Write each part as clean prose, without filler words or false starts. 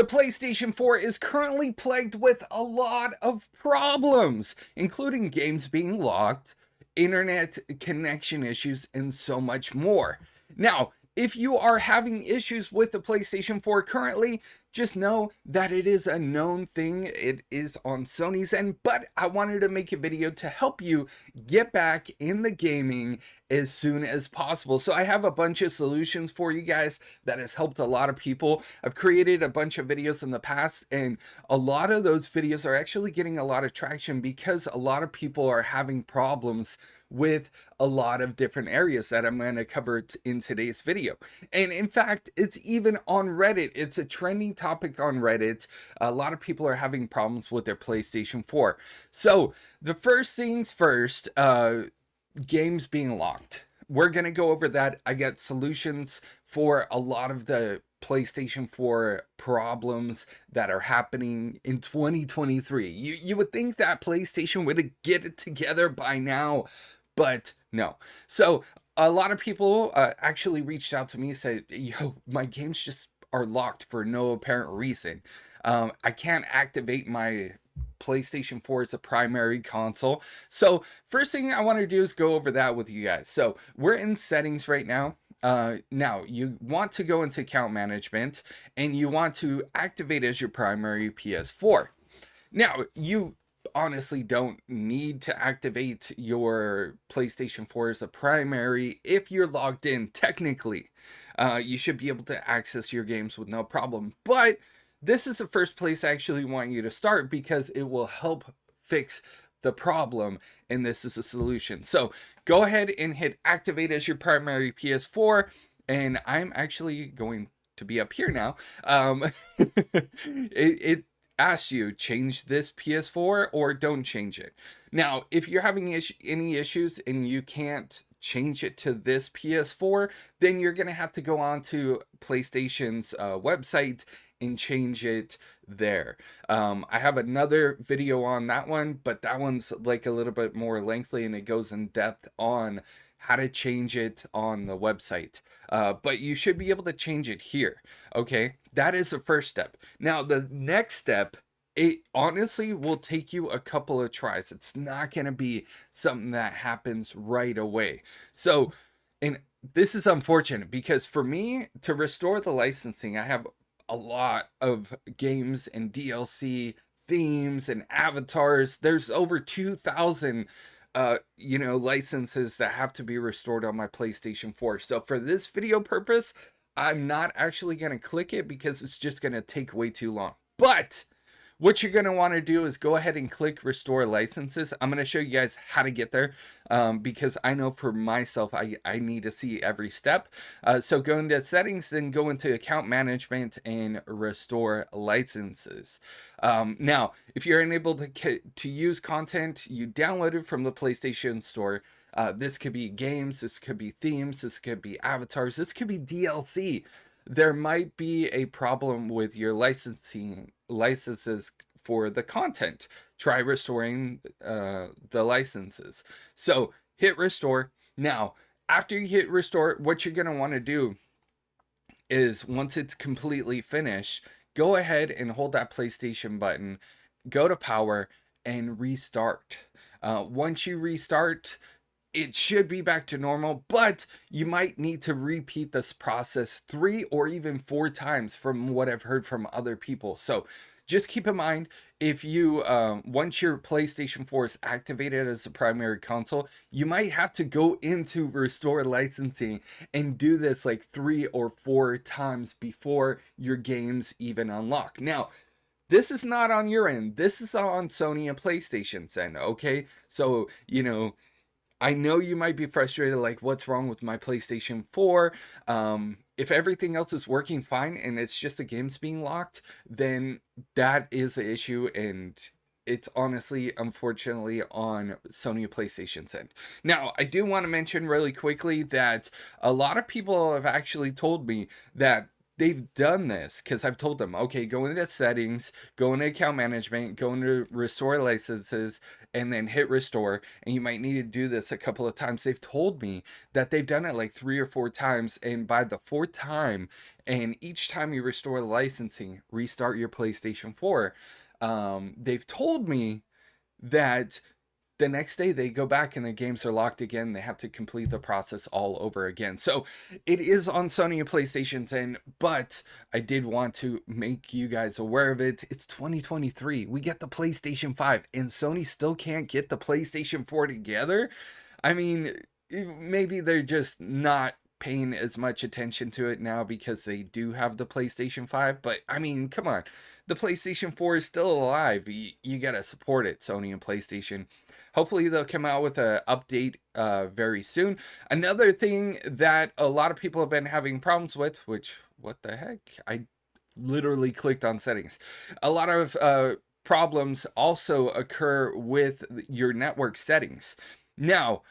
The PlayStation 4 is currently plagued with a lot of problems, including games being locked, internet connection issues, and so much more. Now, if you are having issues with the PlayStation 4 currently, just know that it is a known thing. It is on Sony's end, but I wanted to make a video to help you get back in the gaming as soon as possible. So I have a bunch of solutions for you guys that has helped a lot of people. I've created a bunch of videos in the past, and a lot of those videos are actually getting a lot of traction because a lot of people are having problems with a lot of different areas that I'm going to cover in today's video. And in fact, it's even on Reddit. It's a trending topic on Reddit. A lot of people are having problems with their PlayStation 4. So the first things first, games being locked. We're going to go over that. I got solutions for a lot of the PlayStation 4 problems that are happening in 2023. You would think that PlayStation would get it together by now, but no. So a lot of people actually reached out to me and said, yo, my games just are locked for no apparent reason. I can't activate my PlayStation 4 as a primary console. So first thing I want to do is go over that with you guys. So we're in settings right now. Now you want to go into account management and you want to activate as your primary PS4. Now you honestly don't need to activate your PlayStation 4 as a primary if you're logged in. Technically, you should be able to access your games with no problem, but this is the first place I actually want you to start because it will help fix the problem, and this is a solution. So go ahead and hit activate as your primary PS4, and I'm actually going to be up here now. It asks you change this PS4 or don't change it. Now, if you're having any issues and you can't change it to this PS4, then you're gonna have to go on to PlayStation's website and change it there. I have another video on that one, but that one's like a little bit more lengthy and it goes in depth on how to change it on the website. But you should be able to change it here. Okay, that is the first step. Now the next step, it honestly will take you a couple of tries. It's not going to be something that happens right away. So, and this is unfortunate because for me to restore the licensing, I have a lot of games and DLC themes and avatars. There's over 2,000 licenses that have to be restored on my PlayStation 4. So for this video purpose, I'm not actually going to click it because it's just going to take way too long. But what you're going to want to do is go ahead and click restore licenses. I'm going to show you guys how to get there because I know for myself, I need to see every step. So go into settings, then go into account management and restore licenses. Now, if you're unable to use content you downloaded from the PlayStation Store, this could be games, this could be themes, this could be avatars, this could be DLC. There might be a problem with your licenses for the content. Try restoring the licenses. So hit restore. Now, after you hit restore, what you're going to want to do is once it's completely finished, go ahead and hold that PlayStation button, go to power and restart. Once you restart, it should be back to normal, but you might need to repeat this process 3 or even 4 times from what I've heard from other people. So just keep in mind, if you, once your PlayStation 4 is activated as a primary console, you might have to go into restore licensing and do this like 3 or 4 times before your games even unlock. Now, this is not on your end. This is on Sony and PlayStation's end, okay? So, I know you might be frustrated, like, what's wrong with my PlayStation 4? If everything else is working fine and it's just the games being locked, then that is an issue, and it's honestly, unfortunately, on Sony PlayStation's end. Now, I do want to mention really quickly that a lot of people have actually told me that they've done this because I've told them, okay, go into settings, go into account management, go into restore licenses, and then hit restore. And you might need to do this a couple of times. They've told me that they've done it like 3 or 4 times. And by the fourth time, and each time you restore the licensing, restart your PlayStation 4, they've told me that the next day they go back and the games are locked again. They have to complete the process all over again. So it is on Sony and PlayStation's end, but I did want to make you guys aware of it. It's 2023. We get the PlayStation 5 and Sony still can't get the PlayStation 4 together. I mean, maybe they're just not paying as much attention to it now because they do have the PlayStation 5, but I mean, come on. The PlayStation 4 is still alive. You gotta support it, Sony and PlayStation. Hopefully they'll come out with an update very soon. Another thing that a lot of people have been having problems with, which, what the heck? I literally clicked on settings. A lot of problems also occur with your network settings. Now,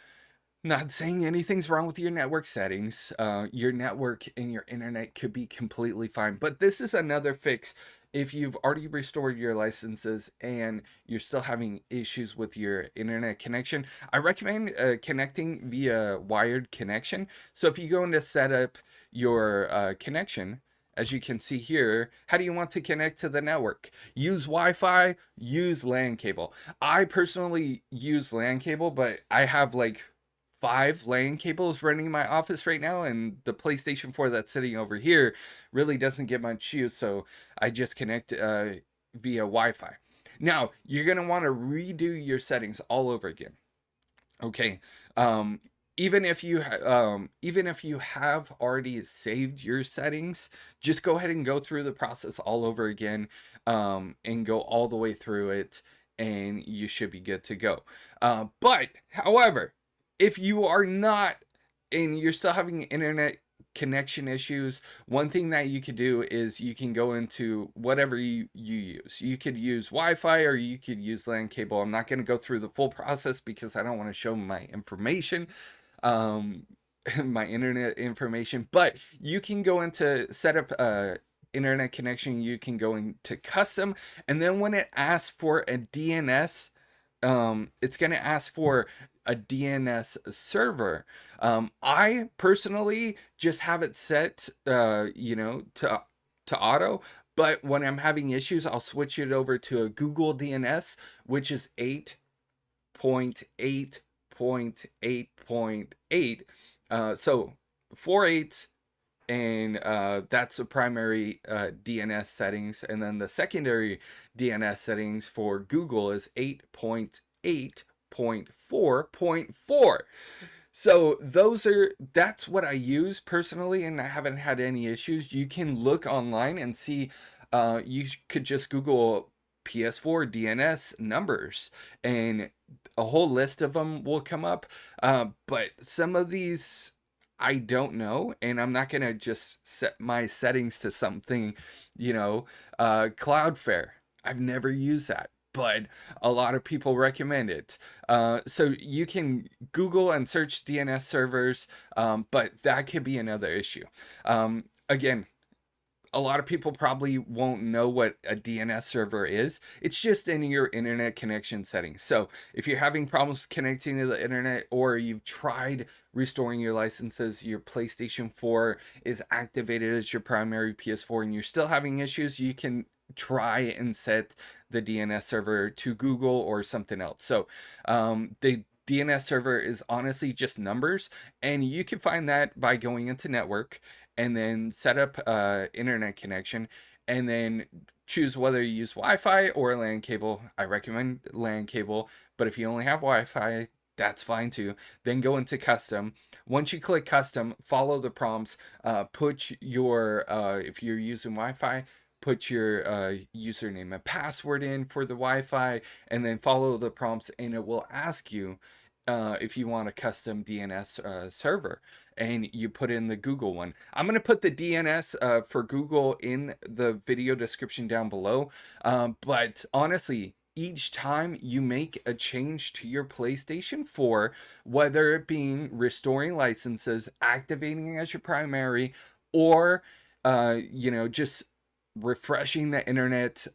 not saying anything's wrong with your network settings. Your network and your internet could be completely fine. But this is another fix if you've already restored your licenses and you're still having issues with your internet connection. I recommend connecting via wired connection. So if you go into set up your connection, as you can see here, how do you want to connect to the network? Use Wi-Fi, use LAN cable. I personally use LAN cable, but I have like 5 LAN cables running in my office right now, and the PlayStation 4 that's sitting over here really doesn't get much use, so I just connect via Wi-Fi. Now, you're going to want to redo your settings all over again. Okay, even if you have already saved your settings, just go ahead and go through the process all over again, and go all the way through it, and you should be good to go. But, however, if you are not and you're still having internet connection issues, one thing that you could do is you can go into whatever you use. You could use Wi-Fi or you could use LAN cable. I'm not going to go through the full process because I don't want to show my information, my internet information, but you can go into setup internet connection. You can go into custom, and then when it asks for a DNS, it's going to ask for a DNS server. I personally just have it set, to auto. But when I'm having issues, I'll switch it over to a Google DNS, which is 8.8.8.8. So 4.8. And that's the primary DNS settings. And then the secondary DNS settings for Google is 8.8.4.4. So that's what I use personally, and I haven't had any issues. You can look online and see, you could just Google PS4 DNS numbers, and a whole list of them will come up. But some of these I don't know, and I'm not gonna just set my settings to something, Cloudflare. I've never used that, but a lot of people recommend it. So you can Google and search DNS servers, but that could be another issue. Again, a lot of people probably won't know what a DNS server is. It's just in your internet connection settings. So if you're having problems connecting to the internet, or you've tried restoring your licenses, your PlayStation 4 is activated as your primary PS4 and you're still having issues, you can try and set the DNS server to Google or something else. So the DNS server is honestly just numbers, and you can find that by going into network and then set up internet connection, and then choose whether you use Wi-Fi or LAN cable. I recommend LAN cable, but if you only have Wi-Fi, that's fine too. Then go into custom. Once you click custom, follow the prompts. Put your, if you're using Wi-Fi, put your username and password in for the Wi-Fi, and then follow the prompts, and it will ask you if you want a custom DNS server, and you put in the Google one. I'm going to put the DNS for Google in the video description down below, but honestly, each time you make a change to your PlayStation 4, whether it being restoring licenses, activating as your primary, or just refreshing the internet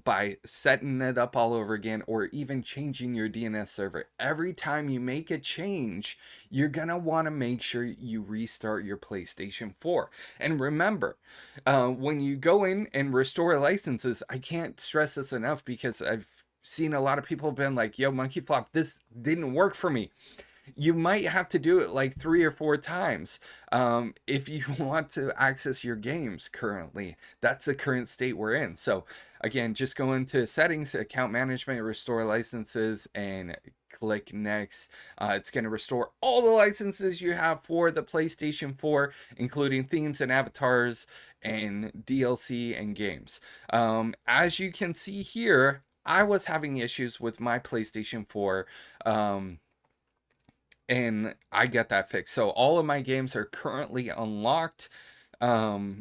by setting it up all over again, or even changing your DNS server. Every time you make a change, you're gonna want to make sure you restart your PlayStation 4. And remember, when you go in and restore licenses, I can't stress this enough, because I've seen a lot of people have been like, yo, Monkey Flop, this didn't work for me. You might have to do it like 3 or 4 times if you want to access your games currently. That's the current state we're in. So again, just go into settings, account management, restore licenses, and click next. It's going to restore all the licenses you have for the PlayStation 4, including themes and avatars and DLC and games. As you can see here, I was having issues with my PlayStation 4. And I get that fixed. So all of my games are currently unlocked. I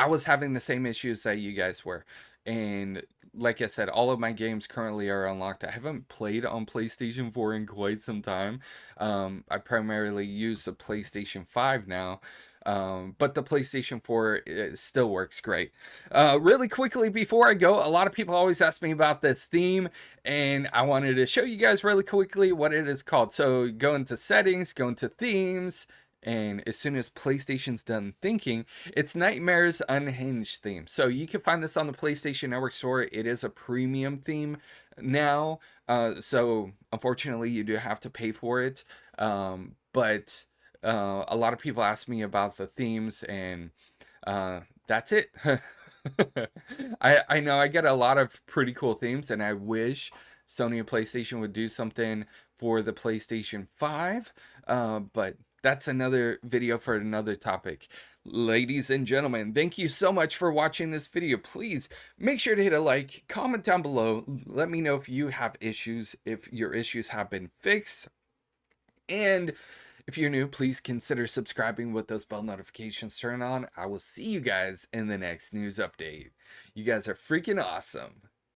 was having the same issues that you guys were. And like I said, all of my games currently are unlocked. I haven't played on PlayStation 4 in quite some time. I primarily use the PlayStation 5 now. But the PlayStation 4 still works great. Really quickly before I go, a lot of people always ask me about this theme, and I wanted to show you guys really quickly what it is called. So go into settings, go into themes, and as soon as PlayStation's done thinking, it's Nightmare's Unhinged theme. So you can find this on the PlayStation Network store. It is a premium theme now. So unfortunately, you do have to pay for it. But a lot of people ask me about the themes, and that's it. I know I get a lot of pretty cool themes, and I wish Sony and PlayStation would do something for the PlayStation 5, but that's another video for another topic. Ladies and gentlemen, thank you so much for watching this video. Please make sure to hit a like, comment down below, let me know if you have issues, if your issues have been fixed, and if you're new, please consider subscribing with those bell notifications turned on. I will see you guys in the next news update. You guys are freaking awesome.